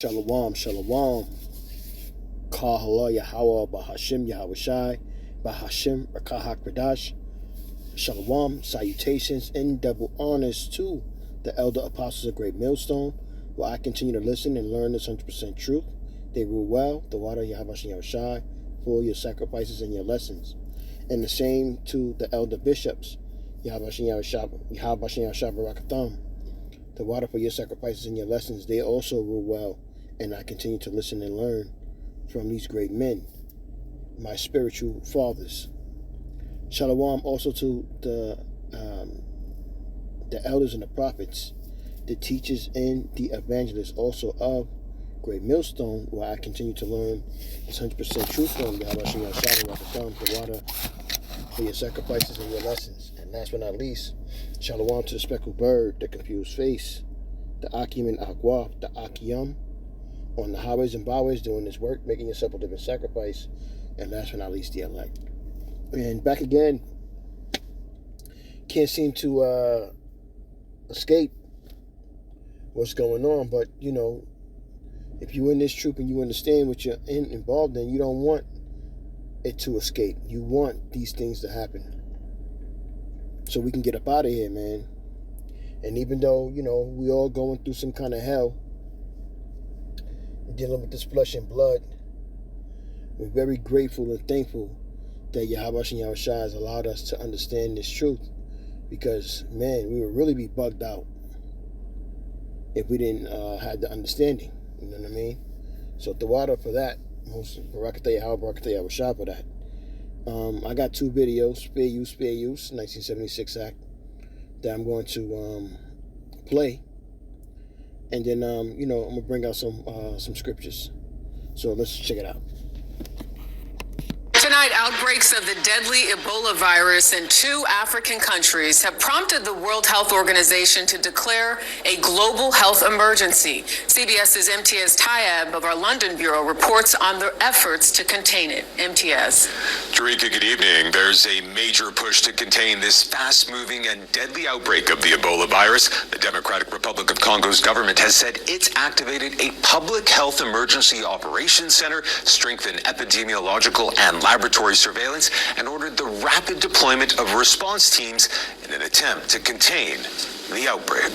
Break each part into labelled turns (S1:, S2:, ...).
S1: Shalom, shalom. Kahala Yahweh Bahashim Yahweh Shai Bahashim Rakahak Radash. Shalom, salutations and double honors to the elder apostles of Great Millstone, where I continue to listen and learn this 100% truth. They rule well, the water Yahweh Yahweh Shai, for your sacrifices and your lessons. And the same to the elder bishops, Yahweh Yahweh Shai Barakatham, the water for your sacrifices and your lessons. They also rule well. And I continue to listen and learn from these great men, my spiritual fathers. Shalom also to the elders and the prophets, the teachers and the evangelists also of Great Millstone, where I continue to learn this 100% truth from the water for your sacrifices and your lessons. And last but not least, shalom to the speckled bird, the confused face, the Akim and Agua, the Akiyam, on the highways and byways doing this work, making yourself a living sacrifice, and last but not least, the elect. And back again, can't seem to escape what's going on, but you know, if you're in this troop and you understand what you're involved in, you don't want it to escape. You want these things to happen so we can get up out of here, man. And even though, you know, we all going through some kind of hell, dealing with this flesh and blood, we're very grateful and thankful that Yahweh Yahweh Shai has allowed us to understand this truth, because man, we would really be bugged out if we didn't have the understanding. You know what I mean? So the water for that, most Barakatah Yahweh Shai for that. I got two videos, Fair Use, 1976 Act, that I'm going to play. And then, you know, I'm going to bring out some scriptures. So let's check it out.
S2: Tonight, outbreaks of the deadly Ebola virus in 2 African countries have prompted the World Health Organization to declare a global health emergency. CBS's MTS Tayeb of our London bureau reports on their efforts to contain it. MTS.
S3: Tarika, good evening. There's a major push to contain this fast-moving and deadly outbreak of the Ebola virus. The Democratic Republic of Congo's government has said it's activated a public health emergency operations center, strengthened epidemiological and laboratory surveillance, and ordered the rapid deployment of response teams in an attempt to contain the outbreak.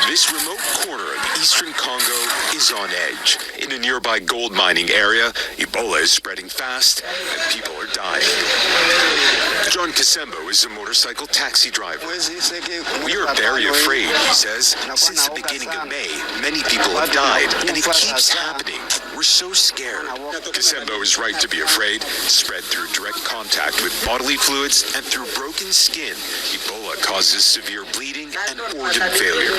S3: This remote corner of eastern Congo is on edge. In a nearby gold mining area, Ebola is spreading fast and people are dying. John Kasembo is a motorcycle taxi driver. We are very afraid, he says. Since the beginning of May, many people have died, and it keeps happening. We're so scared. Kasembo is right to be afraid. Spread through direct contact with bodily fluids and through broken skin, Ebola causes severe bleeding and organ failure.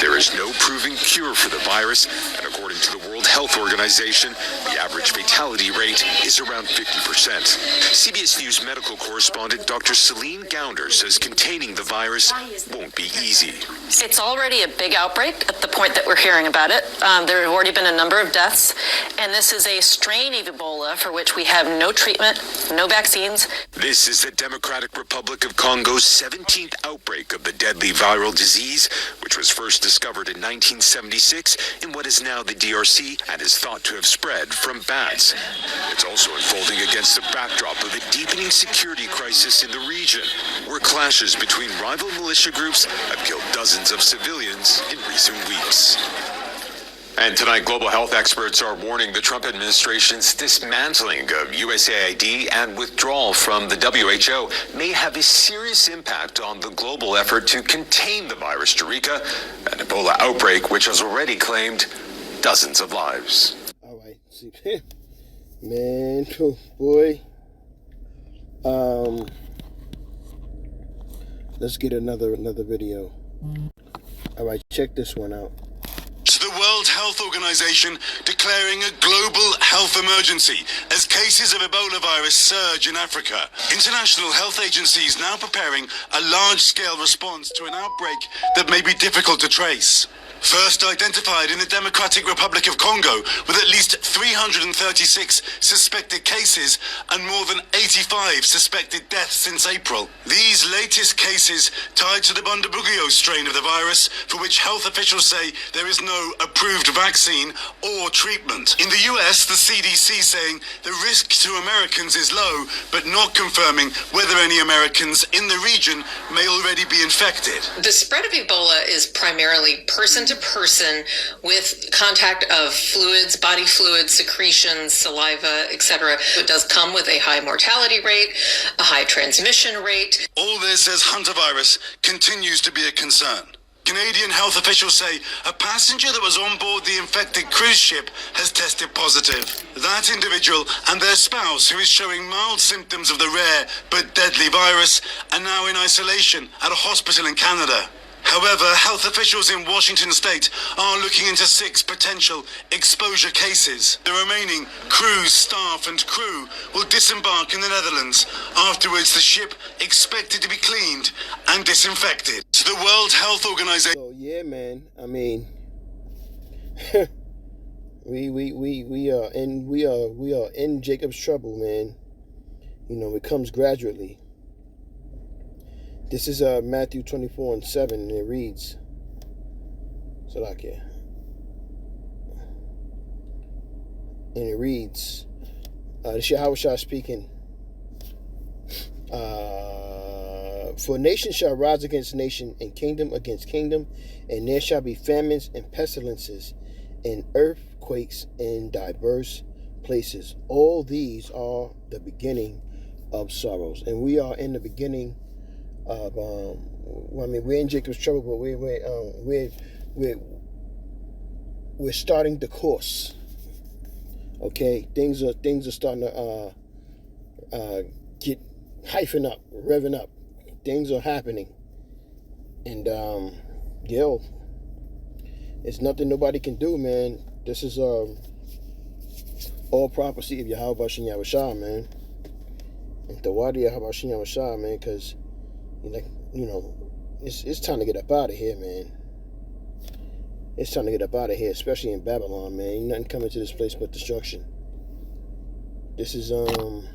S3: There is no proven cure for the virus, and according to the World Health Organization, the average fatality rate is around 50%. CBS News medical correspondent Dr. Celine Gounder says containing the virus won't be easy.
S4: It's already a big outbreak at the point that we're hearing about it. There have already been a number of deaths, and this is a strain of Ebola for which we have no treatment, no vaccines.
S3: This is the Democratic Republic of Congo's 17th outbreak of the deadly viral disease, which was first discovered in 1976 in what is now the DRC and is thought to have spread from bats. It's also unfolding against the backdrop of a deepening security crisis in the region, where clashes between rival militia groups have killed dozens of civilians in recent weeks. And tonight, global health experts are warning the Trump administration's dismantling of USAID and withdrawal from the WHO may have a serious impact on the global effort to contain the virus, Tarika, an Ebola outbreak which has already claimed dozens of lives.
S1: All right, see, man, boy. Let's get another video. All right, check this one out.
S5: The World Health Organization declaring a global health emergency as cases of Ebola virus surge in Africa. International health agencies now preparing a large-scale response to an outbreak that may be difficult to trace. First identified in the Democratic Republic of Congo, with at least 336 suspected cases and more than 85 suspected deaths since April. These latest cases tied to the Bundibugyo strain of the virus, for which health officials say there is no approved vaccine or treatment. In the US, the CDC saying the risk to Americans is low, but not confirming whether any Americans in the region may already be infected.
S2: The spread of Ebola is primarily person to person with contact of fluids, body fluids, secretions, saliva, etc. It does come with a high mortality rate, a high transmission rate.
S5: All this as hantavirus continues to be a concern. Canadian health officials say a passenger that was on board the infected cruise ship has tested positive. That individual and their spouse, who is showing mild symptoms of the rare but deadly virus, are now in isolation at a hospital in Canada. However, health officials in Washington state are looking into 6 potential exposure cases. The remaining cruise staff and crew will disembark in the Netherlands. Afterwards, the ship expected to be cleaned and disinfected. To the World Health Organization.
S1: So yeah, man. I mean, we are in Jacob's trouble, man. You know, it comes gradually. This is Matthew 24:7, and it reads, Salakia. And it reads, this is Yahushua speaking. For nation shall rise against nation, and kingdom against kingdom, and there shall be famines and pestilences, and earthquakes in diverse places. All these are the beginning of sorrows. And we are in the beginning of I mean, we're in Jacob's trouble, but we're starting the course. Okay, things are starting to get hyphen up, revving up. Things are happening, and yo, it's nothing nobody can do, man. This is all prophecy of Yahweh Bashin Yahushua, man, and the wadi Yahweh Bashin Yahushua, man, because you know, it's time to get up out of here, man. It's time to get up out of here, especially in Babylon, man. Ain't nothing coming to this place but destruction. This is 2nd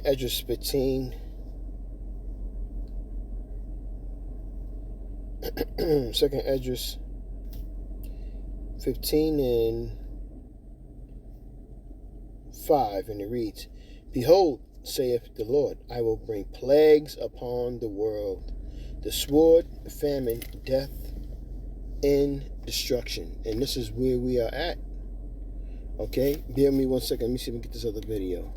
S1: Esdras 15. 2nd Esdras 15 and 5, and it reads, Behold, saith the Lord, I will bring plagues upon the world, the sword, famine, death, and destruction. And this is where we are at. Okay, bear with me 1 second. Let me see if we can get this other video.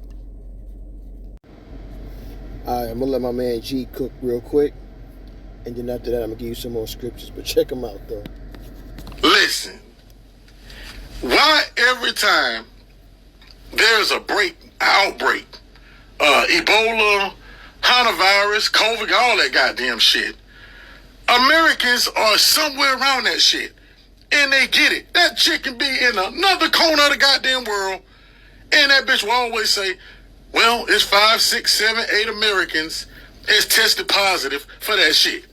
S1: Alright, I'm gonna let my man G cook real quick, and then after that I'm gonna give you some more scriptures, but check them out though.
S6: Listen, why every time there's a outbreak, Ebola, hantavirus, COVID, all that goddamn shit, Americans are somewhere around that shit, and they get it. That chick can be in another corner of the goddamn world, and that bitch will always say, well, it's 5, 6, 7, 8 Americans is tested positive for that shit.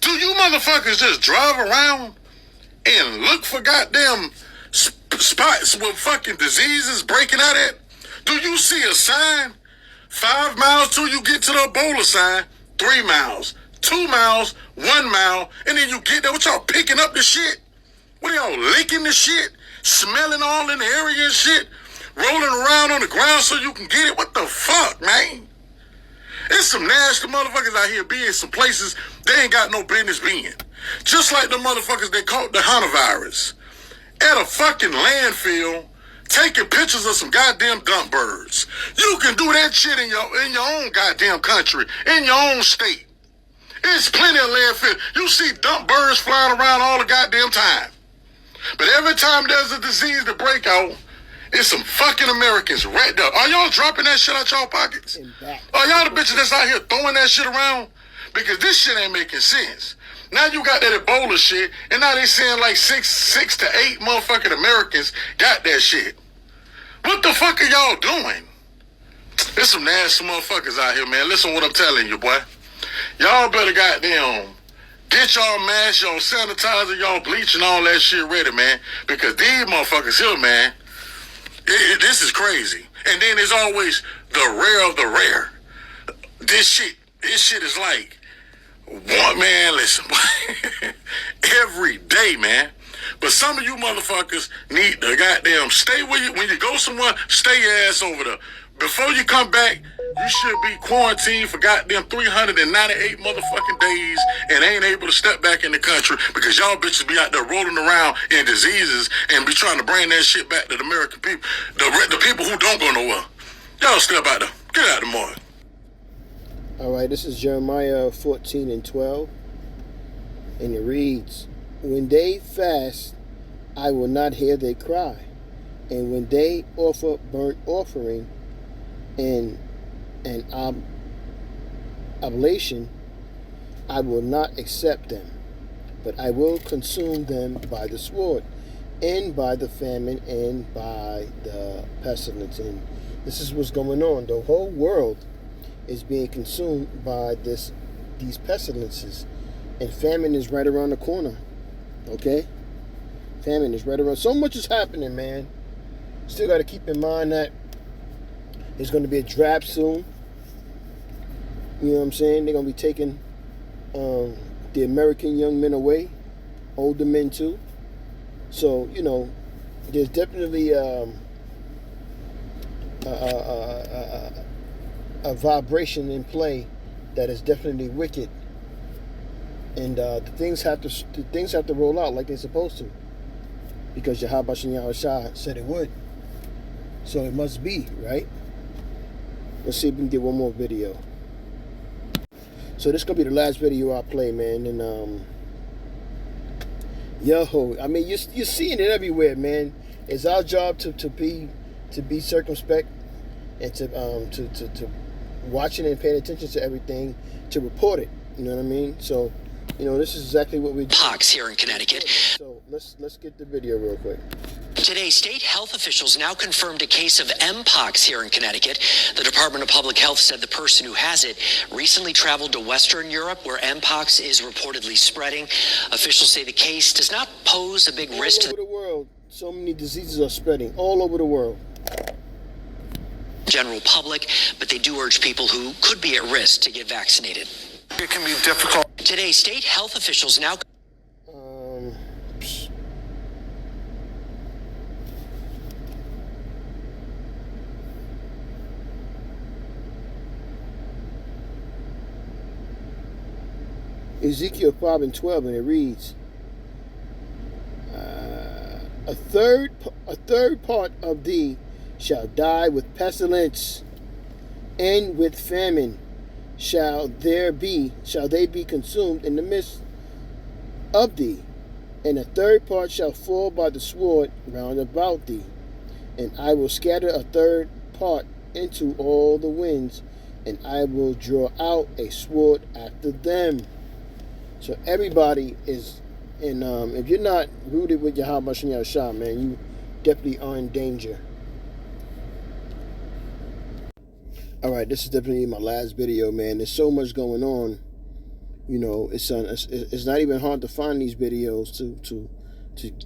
S6: Do you motherfuckers just drive around and look for goddamn spots with fucking diseases breaking out at? Do you see a sign? 5 miles till you get to the Ebola sign, 3 miles, 2 miles, 1 mile, and then you get there. What y'all picking up the shit? What are y'all licking the shit? Smelling all in the area and shit? Rolling around on the ground so you can get it? What the fuck, man? There's some nasty motherfuckers out here being some places they ain't got no business being. Just like the motherfuckers that caught the hantavirus at a fucking landfill, taking pictures of some goddamn dump birds. You can do that shit in your own goddamn country, in your own state. There's plenty of landfill. You see dump birds flying around all the goddamn time. But every time there's a disease to break out, it's some fucking Americans right there. Are y'all dropping that shit out y'all pockets? Are y'all the bitches that's out here throwing that shit around? Because this shit ain't making sense. Now you got that Ebola shit, and now they saying like 6 to 8 motherfucking Americans got that shit. What the fuck are y'all doing? There's some nasty motherfuckers out here, man. Listen to what I'm telling you, boy. Y'all better goddamn Get y'all mask, y'all sanitizer, y'all bleach, and all that shit ready, man. Because these motherfuckers here, man, this is crazy. And then there's always the rare of the rare. This shit is like, what, man, listen, every day, man. But some of you motherfuckers need to goddamn stay with you. When you go somewhere, stay your ass over there. Before you come back, you should be quarantined for goddamn 398 motherfucking days and ain't able to step back in the country because y'all bitches be out there rolling around in diseases and be trying to bring that shit back to the American people. The people who don't go nowhere. Y'all step out there. Get out the morning.
S1: All right, this is Jeremiah 14:12, and it reads, "When they fast, I will not hear their cry, and when they offer burnt offering and an oblation, I will not accept them, but I will consume them by the sword, and by the famine, and by the pestilence." And this is what's going on. The whole world is being consumed by these pestilences, and famine is right around the corner. Okay, famine is right around. So much is happening, man. Still got to keep in mind that there's going to be a draft soon. You know what I'm saying? They're going to be taking the American young men away, older men too. So, you know, there's definitely a vibration in play that is definitely wicked, and the things have to roll out like they're supposed to, because Yahweh Shah said it would. So it must be, right? Let's see if we can get one more video. So this is gonna be the last video I play, man. And yo, I mean, you're seeing it everywhere, man. It's our job to be circumspect and to watching and paying attention to everything, to report it. You know what I mean? So, you know, this is exactly what we do.
S7: Pox here in Connecticut.
S1: So let's get the video real quick.
S7: Today, state health officials now confirmed a case of Mpox here in Connecticut. The Department of Public Health said the person who has it recently traveled to Western Europe, where Mpox is reportedly spreading. Officials say the case does not pose a big risk to
S1: the world. So many diseases are spreading all over the world.
S7: General public, but they do urge people who could be at risk to get vaccinated.
S6: It can be difficult.
S7: Today, state health officials now...
S1: Ezekiel 5:12, and it reads, a third part of thee shall die with pestilence, and with famine shall they be consumed in the midst of thee, and a third part shall fall by the sword round about thee, and I will scatter a third part into all the winds, and I will draw out a sword after them. So everybody is in, if you're not rooted with Yahweh Shah, man, you definitely are in danger. Alright, this is definitely my last video, man. There's so much going on. You know, it's not even hard to find these videos to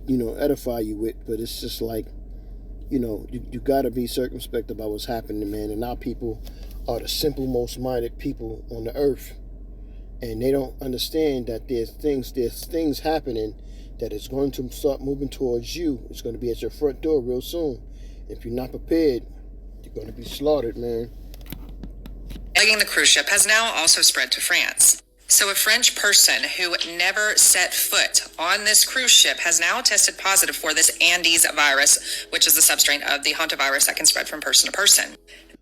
S1: you know, edify you with, but it's just like, you know, you gotta be circumspect about what's happening, man. And our people are the simple, most minded people on the earth. And they don't understand that there's things happening that is going to start moving towards you. It's going to be at your front door real soon. If you're not prepared, you're going to be slaughtered, man.
S2: Plaguing the cruise ship has now also spread to France. So a French person who never set foot on this cruise ship has now tested positive for this Andes virus, which is the substrain of the hauntar virus that can spread from person to person.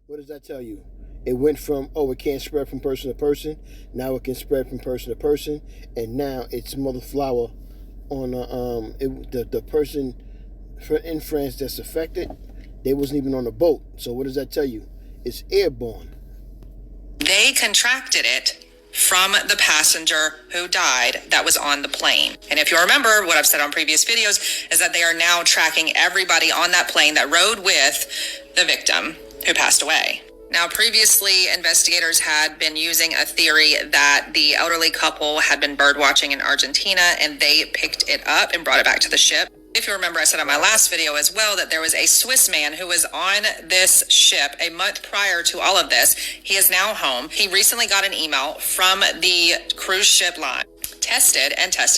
S1: What does that tell you? It went from, oh, it can't spread from person to person. Now it can spread from person to person. And now it's mother flower on the person in France that's affected. They wasn't even on the boat. So what does that tell you? It's airborne.
S2: They contracted it from the passenger who died that was on the plane. And if you remember what I've said on previous videos is that they are now tracking everybody on that plane that rode with the victim who passed away. Now, previously, investigators had been using a theory that the elderly couple had been bird watching in Argentina and they picked it up and brought it back to the ship. If you remember, I said on my last video as well that there was a Swiss man who was on this ship a month prior to all of this. He is now home. He recently got an email from the cruise ship line, tested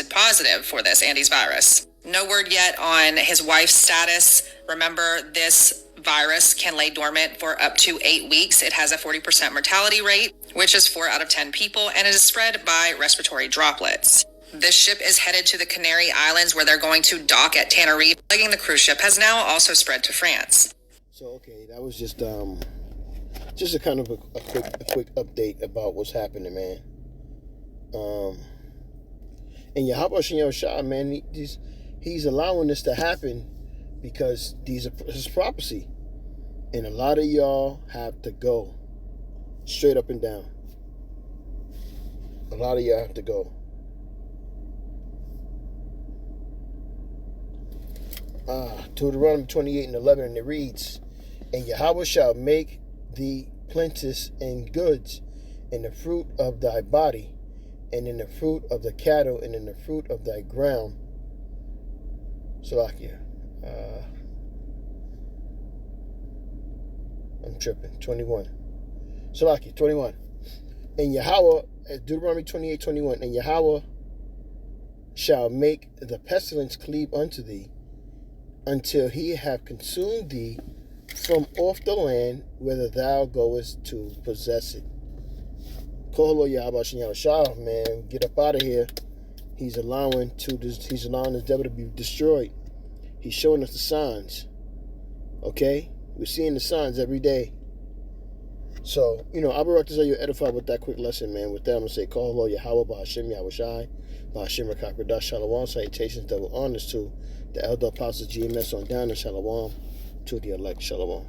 S2: positive for this Andes virus. No word yet on his wife's status. Remember, this virus can lay dormant for up to 8 weeks. It has a 40% mortality rate, which is 4 out of 10 people, and it is spread by respiratory droplets. This ship is headed to the Canary Islands where they're going to dock at Tenerife. Plaguing the cruise ship has now also spread to France.
S1: So, okay, that was just a kind of a quick update about what's happening, man. And Yahweh Shem Shah, man, he's allowing this to happen because this is prophecy. And a lot of y'all have to go straight up and down. A lot of y'all have to go. Deuteronomy 28:11, and it reads, "And Yahweh shall make thee plenteous in goods, in the fruit of thy body, and in the fruit of the cattle, and in the fruit of thy ground." Salakia. I'm tripping. 21. Salakia, 21. And Yahweh, Deuteronomy 28:21, and Yahweh shall make the pestilence cleave unto thee, until he have consumed thee from off the land whither thou goest to possess it. Koholo Yahweh Shem Shah, man, get up out of here. He's allowing this devil to be destroyed. He's showing us the signs. Okay? We're seeing the signs every day. So, I'll be right to you edified with that quick lesson, man. With that, I'm going to say, Koholo Yahweh B'Hashem Yahweh Shai, B'Hashem Rakak Radah Shalom, salutations, double honors to the elder apostles GMS on down, and Shalom to the elect. Shalom.